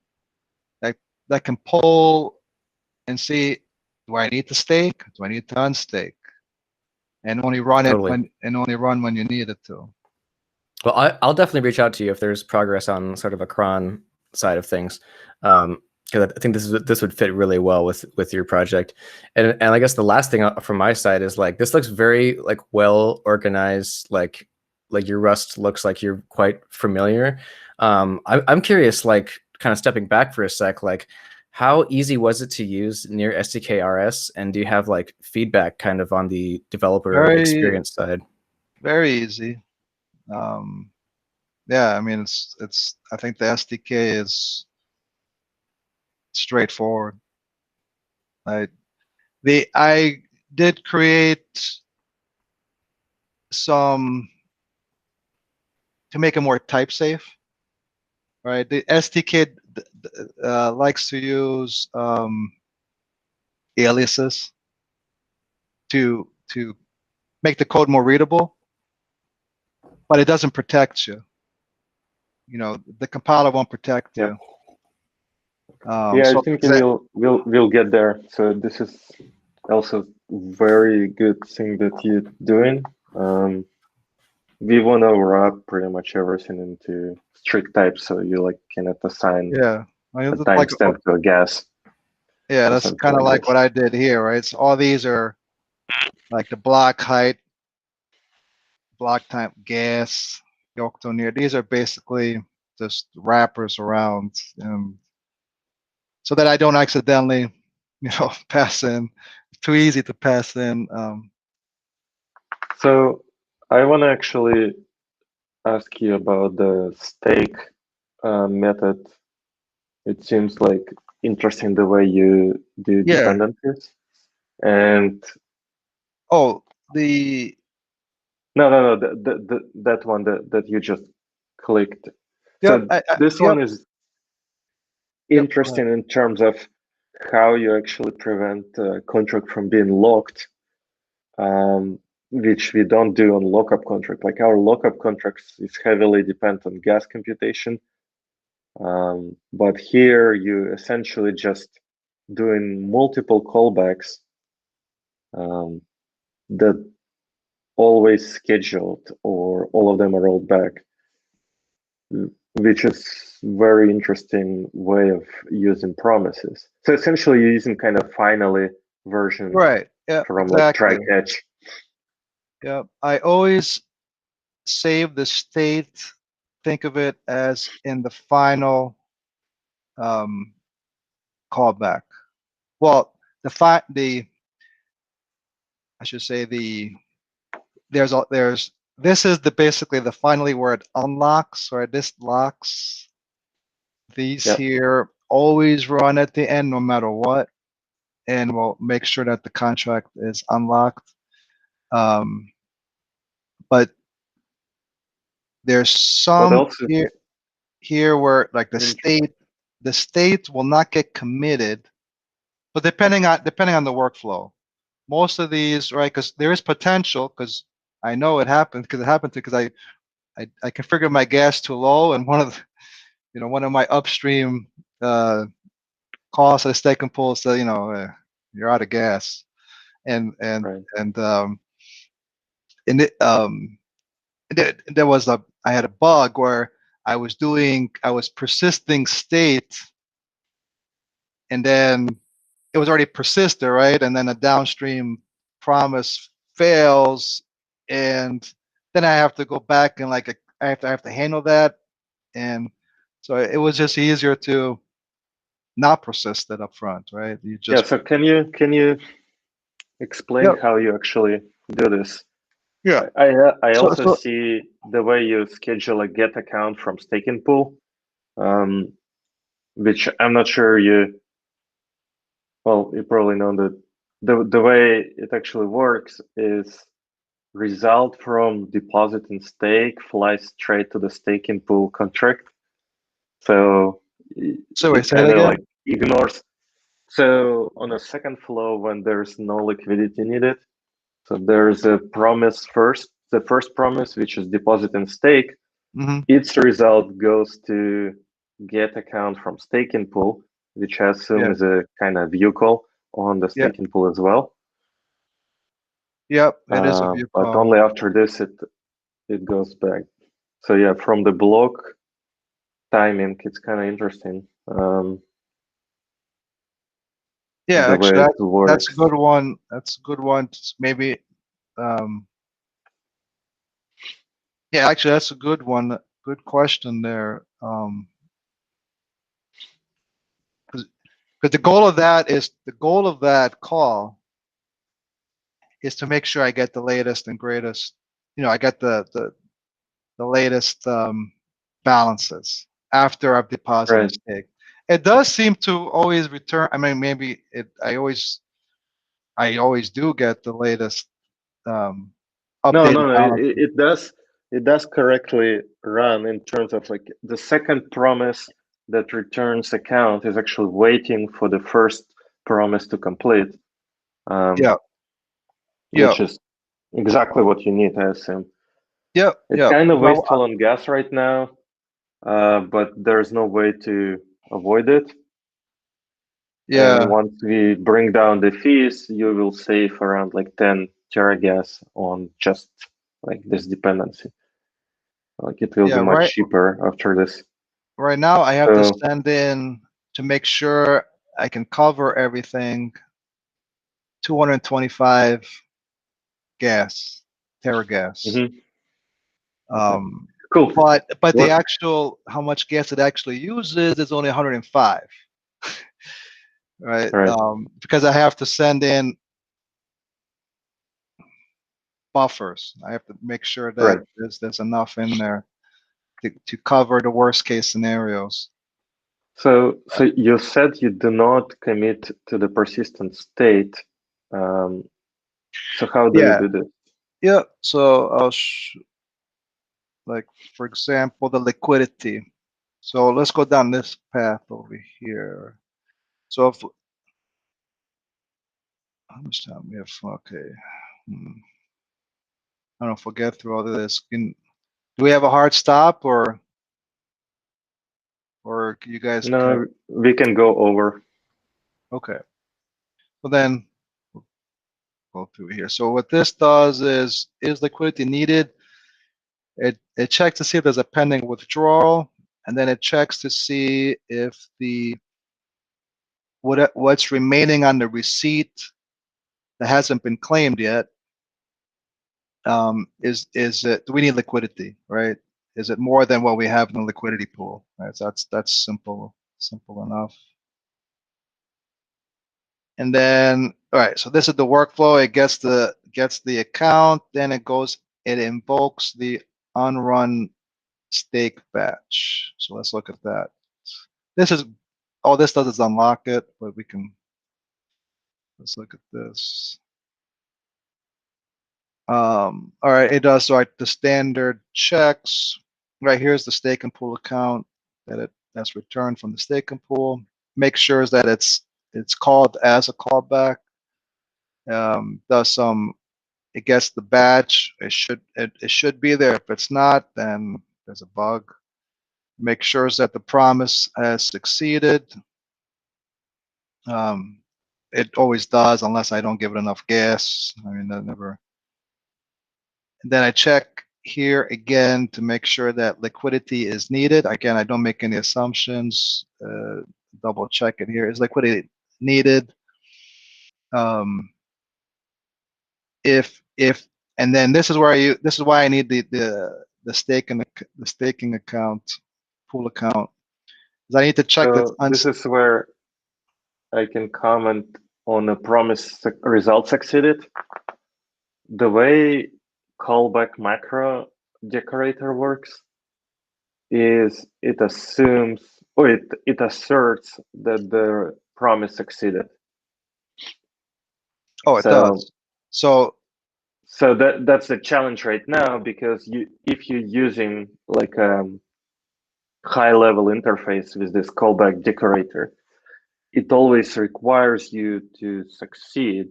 that can pull and see, do I need to stake? Do I need to unstake? And only run Totally. when you need it to. Well, I'll definitely reach out to you if there's progress on sort of a cron side of things, because I think this would fit really well with your project. And I guess the last thing from my side is, like, this looks very like well organized. Like your Rust looks like you're quite familiar. I'm curious, like, kind of stepping back for a sec, like, how easy was it to use near SDK-RS, and do you have like feedback kind of on the developer Very, experience side? very easy. Yeah, I mean, I think the SDK is straightforward. I did create some to make it more type safe, right? The SDK likes to use aliases to make the code more readable, but it doesn't protect you. The compiler won't protect you. Yeah, so I think we'll get there. So this is also very good thing that you're doing. We want to wrap pretty much everything into strict types, so you like cannot assign yeah, a timestamp to a gas. Yeah, that's kind of like what I did here, right? So all these are like the block height, block type gas, Yoctoneer. These are basically just wrappers around, so that I don't accidentally, pass in. It's too easy to pass in. So I want to actually ask you about the stake method. It seems like interesting the way you do dependencies. And no, that one that you just clicked. Yep, So this one is interesting in terms of how you actually prevent a contract from being locked, which we don't do on lockup contract. Like, our lockup contracts is heavily dependent on gas computation. But here you essentially just doing multiple callbacks that always scheduled, or all of them are rolled back, which is very interesting way of using promises. So essentially you're using kind of finally version from like try catch. Yeah, I always save the state. Think of it as in the final callback. Well, I should say this is basically the finally where it unlocks, or this locks. These here always run at the end no matter what, and we'll make sure that the contract is unlocked. But there's some here where, like, the state will not get committed, but depending on the workflow. Most of these, right, because there is potential, because I know it happened, because I configured my gas too low, and one of my upstream calls to the staking pool, so you're out of gas, and Right. and it, there was I had a bug where I was persisting state, and then it was already persisted, right? And then a downstream promise fails, and then I have to go back and I have to handle that, and so it was just easier to not persist it up front, right? You Yeah. just So can you explain Yep. how you actually do this? Yeah. I So also see the way you schedule a get account from staking pool, which I'm not sure you probably know that the way it actually works is result from deposit and stake flies straight to the staking pool contract. So so wait, it say it kind of again. like ignores. So on a second flow, when there's no liquidity needed, so there's a promise first, the first promise, which is deposit and stake. Hmm. Its result goes to get account from staking pool, which I assume Yeah. is a kind of vehicle on the Yeah. staking pool as well. Yep. It is a view But call. only after this it goes back. So yeah, from the block timing, it's kind of interesting. Yeah. The way Actually, it that's a works. good one. That's a good one. Maybe. Yeah. Actually, that's a good one. Good question there. Because the goal of that call is to make sure I get the latest and greatest. I get the latest balances after I've deposited a Right. stake. It does seem to always return. I mean, maybe it. I always do get the latest No, updated no, no. balance. It does correctly run in terms of like the second promise that returns account is actually waiting for the first promise to complete, Yeah, yeah, which is exactly what you need, I assume. yeah, It's yeah. kind of Well, wasteful on gas right now, but there's no way to avoid it. And yeah, once we bring down the fees, you will save around like 10 teragas on just like this dependency. Like it will be yeah. much cheaper after this. Right now, I have to So, send in to make sure I can cover everything. 225 gas, teragas. mhm, okay, Um, cool. but the What? actual how much gas it actually uses is only 105, right? All right, Because I have to send in buffers. I have to make sure that right. there's enough in there to cover the worst case scenarios. So you said you do not commit to the persistent state. Um, so how do you Yeah, do this? yeah. So like for example, the liquidity. So let's go down this path over here. So if how much time we have? Okay. Hmm. I don't forget through all of this. Do we have a hard stop or you guys can? No, we can go over. Okay. Well then we'll go through here. So what this does is liquidity needed? It checks to see if there's a pending withdrawal, and then it checks to see if what's remaining on the receipt that hasn't been claimed yet. Is it, do we need liquidity, right? Is it more than what we have in the liquidity pool? Right. So that's simple enough. And then, all right, so this is the workflow. It gets the account, then it invokes the unrun stake batch. So let's look at that. This is all this does is unlock it, but let's look at this. All right, it does like the standard checks. Right here's the stake and pool account that's returned from the stake and pool. Make sure that it's called as a callback. Does some it gets the batch. It should be there. If it's not, then there's a bug. Make sure that the promise has succeeded. It always does unless I don't give it enough gas. I mean, that never. And then I check here again to make sure that liquidity is needed. Again, I don't make any assumptions. Double check it here. Is liquidity needed? If and then this is where this is why I need the staking account, pool account. Because I need to check that. So this is where I can comment on a promise result succeeded. The way callback macro decorator works is it assumes, or it asserts that the promise succeeded. Oh, it does. So that's the challenge right now, because if you're using like a high level interface with this callback decorator, it always requires you to succeed.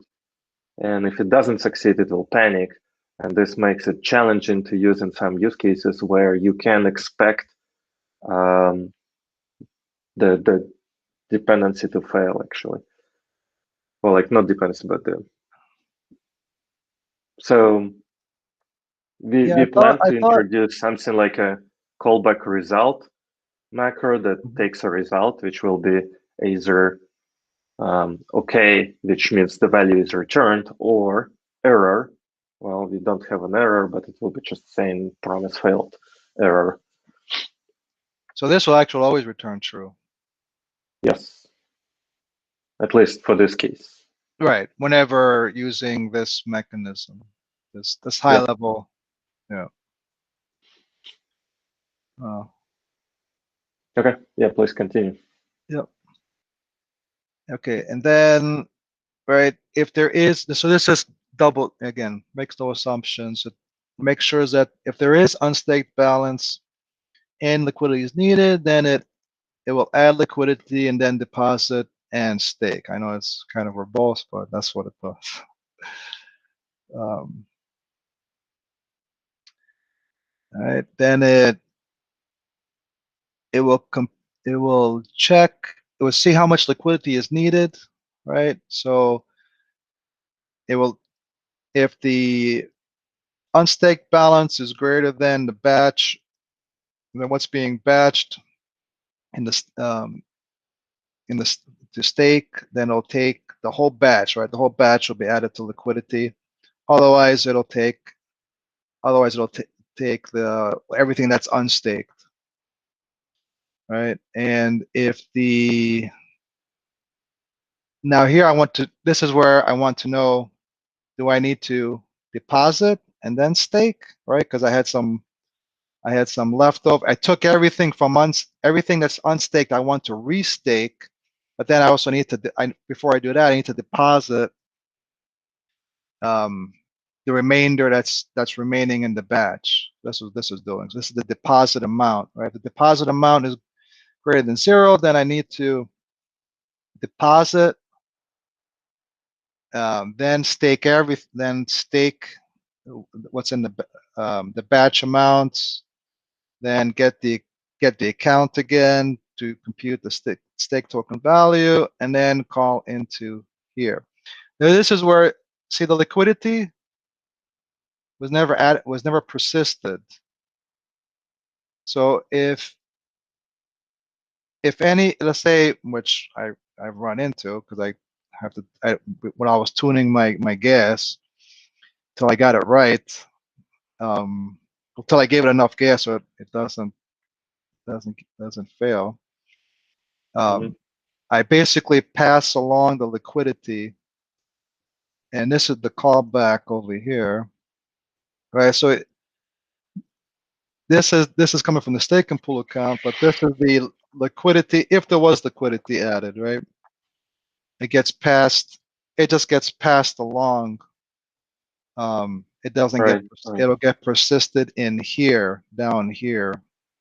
And if it doesn't succeed, it will panic. And this makes it challenging to use in some use cases where you can expect the dependency to fail, actually. Well, like not dependency, but so we plan to introduce something like a callback result macro that takes a result, which will be either okay, which means the value is returned, or error. Well, we don't have an error, but it will be just saying promise failed, error. So this will actually always return true. Yes, at least for this case. Right. Whenever using this mechanism, this high level, yeah. Okay. Yeah. Please continue. Yep. Okay, and then right, if there is, so this is double again, makes no assumptions. It makes sure that if there is unstaked balance and liquidity is needed, then it will add liquidity and then deposit and stake. I know it's kind of verbose, but that's what it does. All right, then it will check, it will see how much liquidity is needed, right? So it will, if the unstaked balance is greater than the batch, then what's being batched in the stake, then it'll take the whole batch, right? The whole batch will be added to liquidity. Otherwise, it'll take the everything that's unstaked, right? And if the now here this is where I want to know, do I need to deposit and then stake, right? Because I had some leftover. I took everything from everything that's unstaked. I want to restake, but then I also need to before I do that, I need to deposit the remainder that's remaining in the batch. That's what this is doing. So this is the deposit amount, right? If the deposit amount is greater than 0, then I need to deposit, then stake what's in the batch amounts, then get the account again to compute the stake token value, and then call into here. Now this is where, see, the liquidity was never persisted. So if any, let's say, which I've run into, because I have to, when I was tuning my gas till I got it right, until I gave it enough gas so it doesn't fail. I basically pass along the liquidity, and this is the callback over here, right? So this is coming from the stake and pool account, but this is the liquidity, if there was liquidity added, right? It just gets passed along. It doesn't get, it'll get persisted in here, down here,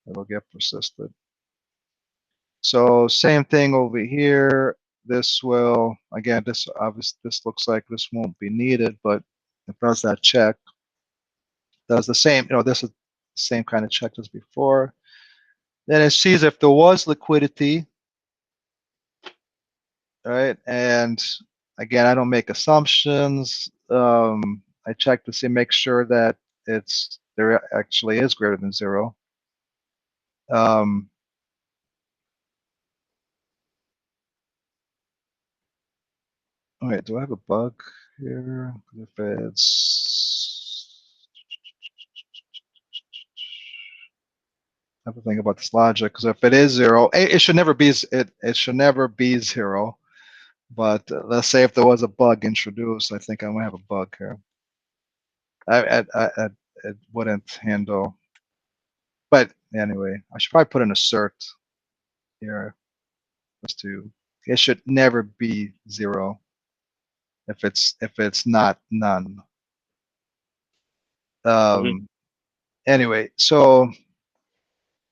it'll get persisted. So same thing over here. This will, again, this looks like this won't be needed, but it does that check. Does the same, this is the same kind of check as before. Then it sees if there was liquidity. right? And again, I don't make assumptions. I check to see, make sure that there actually is greater than 0. Um, wait, do I have a bug here? If it's, I have to think about this logic, because if it is 0, it should never be it should never be 0. But let's say if there was a bug introduced, I think I might have a bug here. It wouldn't handle. But anyway, I should probably put an assert here, just to. It should never be 0 if it's not none. Anyway, so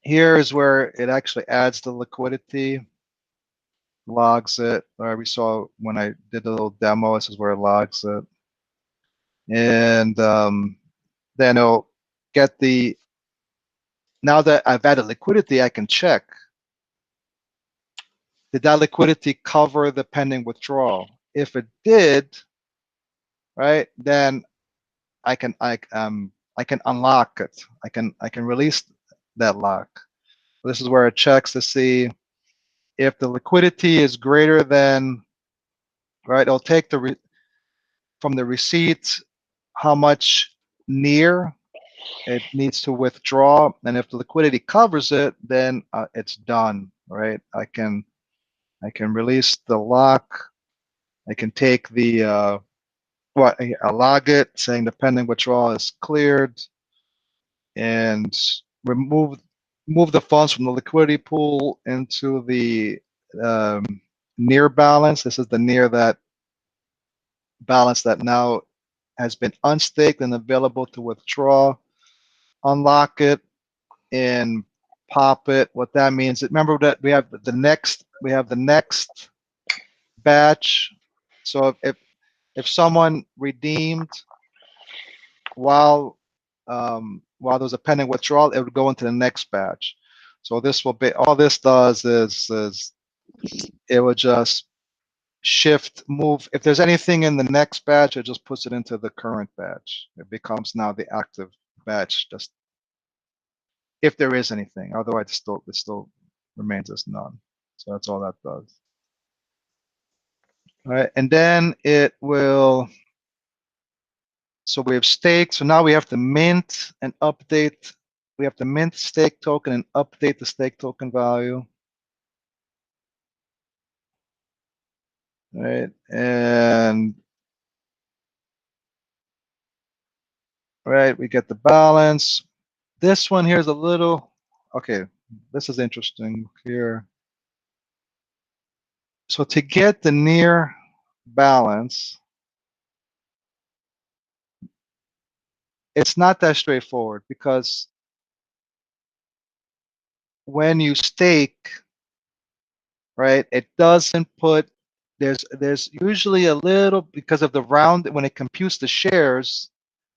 here is where it actually adds the liquidity, logs it. Or we saw when I did the little demo, this is where it logs it. And then it'll get the, now that I've added liquidity, I can check, did that liquidity cover the pending withdrawal? If it did, right, then I can unlock it. I can release that lock. This is where it checks to see if the liquidity is greater than, right, it'll take from the receipt how much near it needs to withdraw, and if the liquidity covers it, then it's done, right? I can release the lock. I can take the I log it saying the pending withdrawal is cleared, and move the funds from the liquidity pool into the near balance. This is the near that balance that now has been unstaked and available to withdraw. Unlock it and pop it. What that means, remember that we have the next batch. So if someone redeemed while there was a pending withdrawal, it would go into the next batch. So this will be, all this does is it would just move. If there's anything in the next batch, it just puts it into the current batch. It becomes now the active batch, just if there is anything. Otherwise, it still remains as none. So that's all that does. All right, and then it will. So we have stake. So now we have to mint and update. We have to mint stake token and update the stake token value. Right, and right, we get the balance. This one here is a little, okay, this is interesting here. So to get the near balance, it's not that straightforward, because when you stake, right, it doesn't put, there's usually a little, because of the round, when it computes the shares,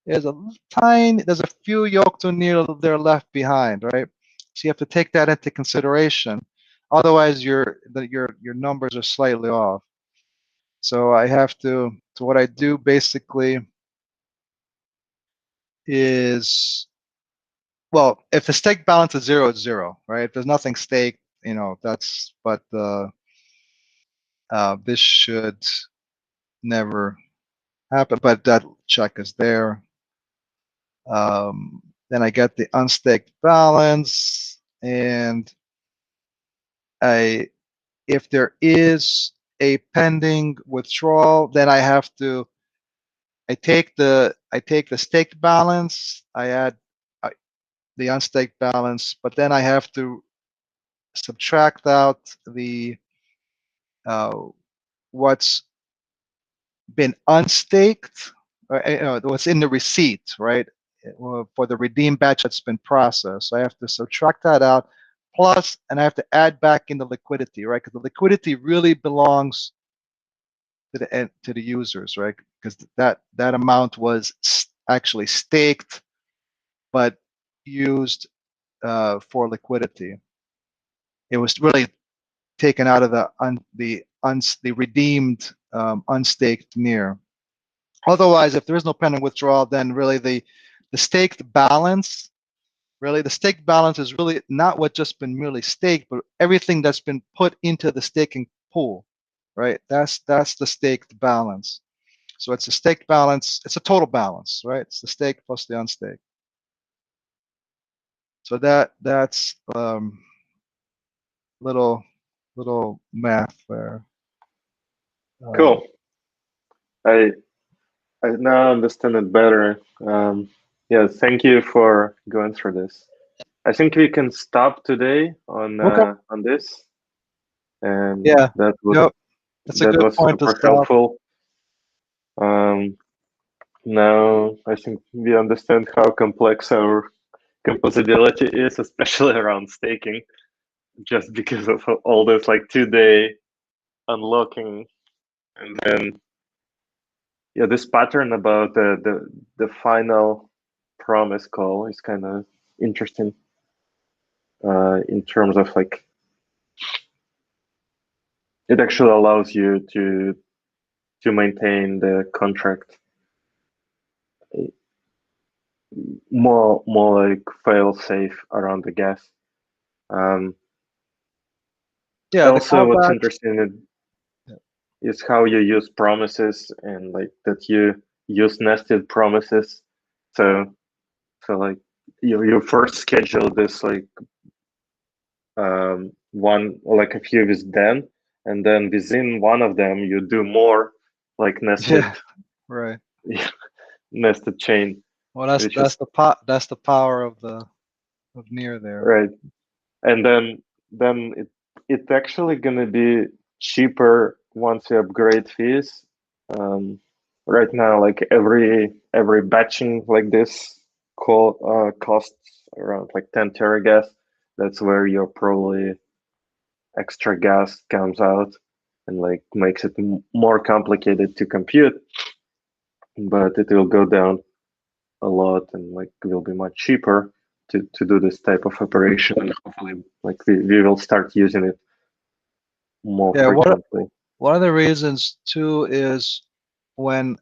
there's a few yolk to near they're left behind, right? So you have to take that into consideration. Otherwise, your numbers are slightly off. So I have to, so what I do basically is, well, if the stake balance is 0, it's 0, right? If there's nothing staked, that's, but this should never happen, but that check is there. Then I get the unstaked balance, and if there is a pending withdrawal, then I have to, I take the staked balance, I add the unstaked balance, but then I have to subtract out the what's been unstaked, or what's in the receipt, right? For the redeem batch that's been processed. So I have to subtract that out, plus, and I have to add back in the liquidity, right? Because the liquidity really belongs to the users, right? Because that amount was actually staked, but used for liquidity. It was really taken out of the redeemed unstaked near. Otherwise, if there is no pending withdrawal, then really the staked balance, really the staked balance is really not what just been merely staked, but everything that's been put into the staking pool, right? That's the staked balance. So it's a staked balance. It's a total balance, right? It's the stake plus the unstaked. So that's little math there. Cool. I now understand it better. Yeah, thank you for going through this. I think we can stop today Okay. on this, and Yeah. that would Yep. That's a that good was point to super stop. helpful. Now I think we understand how complex our composability is, especially around staking, just because of all this like 2-day unlocking, and then yeah, this pattern about the final promise call is kind of interesting in terms of like it actually allows you to maintain the contract more like fail safe around the gas. Yeah. The Also, what's callback. interesting is how you use promises and like that you use nested promises. So like you first schedule this like one like a few with Dan, and then within one of them you do more like nested Yeah. Right. nested chain, Well, which is that's the power of near there. right. And then it's actually gonna be cheaper once you upgrade fees. Right now, like every batching like this costs around like 10 teragas. That's where your probably extra gas comes out and like makes it more complicated to compute. But it will go down a lot and like will be much cheaper to do this type of operation, and hopefully like we will start using it more Yeah. frequently. One of the reasons too is when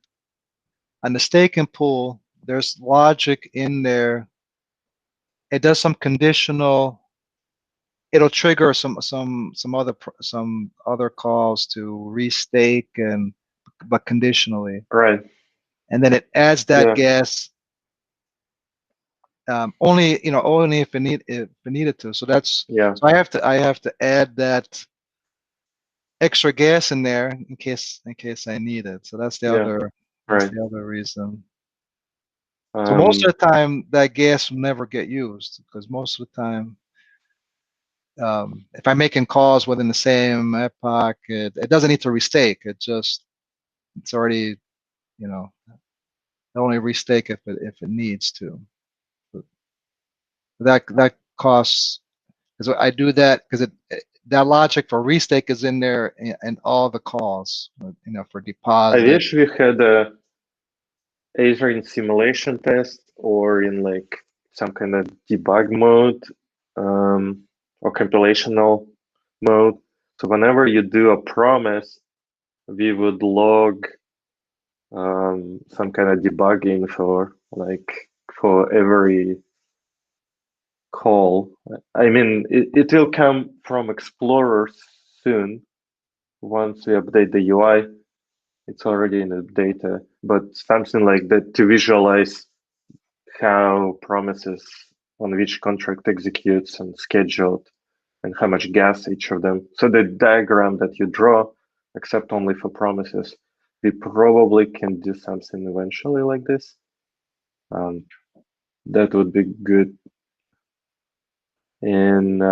on the staking pool, there's logic in there. It does some conditional. It'll trigger some other calls to restake but conditionally, Right. and then it adds that Yeah. gas only if it needed to. So Yeah. so I have to add that extra gas in there in case I need it. So Yeah. that's Right. the other reason. So most of the time that gas will never get used because most of the time, if I'm making calls within the same epoch, it doesn't need to restake. It's already, only restake if it needs to. But that costs because I do that because that logic for restake is in there in all the calls, for I deposit. wish we had either in simulation test or in like some kind of debug mode or compilational mode. So whenever you do a promise, we would log some kind of debugging for every call. I mean, it will come from Explorer soon. Once we update the UI, it's already in the data, but something like that to visualize how promises on which contract executes and scheduled and how much gas each of them. So the diagram that you draw, except only for promises, we probably can do something eventually like this. That would be good. And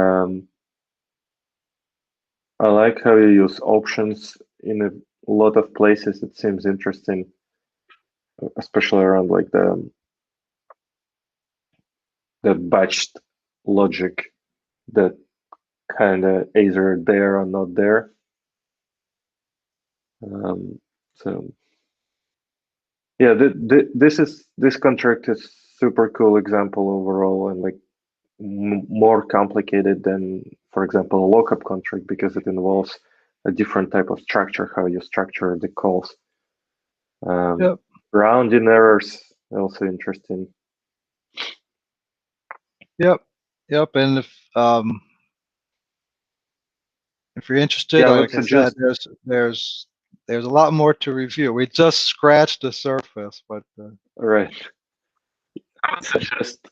I like how you use options in a lot of places. It seems interesting, especially around like the batched logic that kind of either there or not there. So yeah, this contract is super cool example overall, and like more complicated than, for example, a lookup contract, because it involves a different type of structure, how you structure the calls. Yep. Rounding errors, also interesting. Yep. And if you're interested, Yeah, I would like I said, suggest. there's a lot more to review. We just scratched the surface, but Right. I would suggest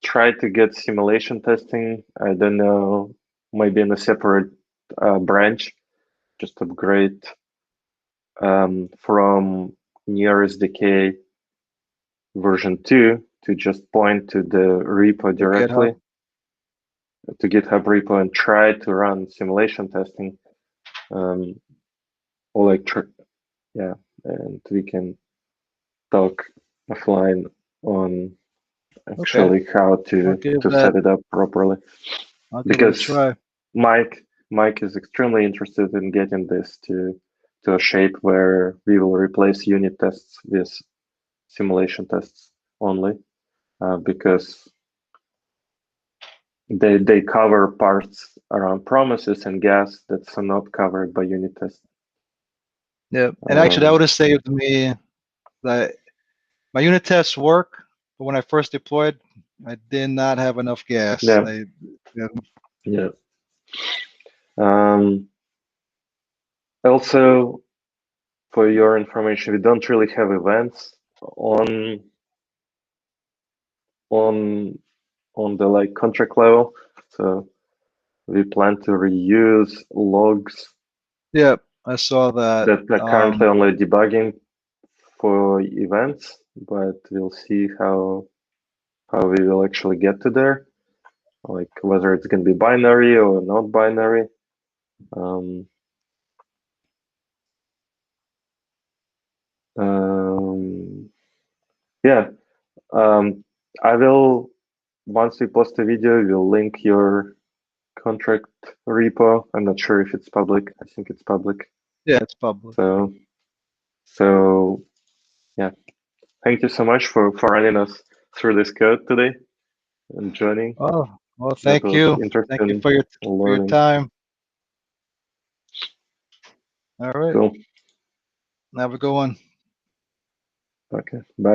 try to get simulation testing. I don't know, maybe in a separate branch. Just upgrade from near SDK version 2 to just point to the repo directly, to GitHub repo, and try to run simulation testing. Or like, yeah, and we can talk offline on actually how to set it up properly. I'll give it a try. Mike is extremely interested in getting this to a shape where we will replace unit tests with simulation tests only, because they cover parts around promises and gas that's not covered by unit tests. Yeah, and actually that would have saved me. My unit tests work, but when I first deployed, I did not have enough gas. Yeah. Also, for your information, we don't really have events on the like contract level, so we plan to reuse logs. Yeah, I saw that. That are currently only debugging for events, but we'll see how we will actually get to there, like whether it's going to be binary or not binary. Yeah, I will, once we post the video, we'll link your contract repo. I'm not sure if it's public. I think it's public. Yeah, it's public. So yeah, thank you so much for running us through this code today and joining. Oh, well, thank you. Thank you for your time. All right. Cool. Have a good one. Okay. Bye.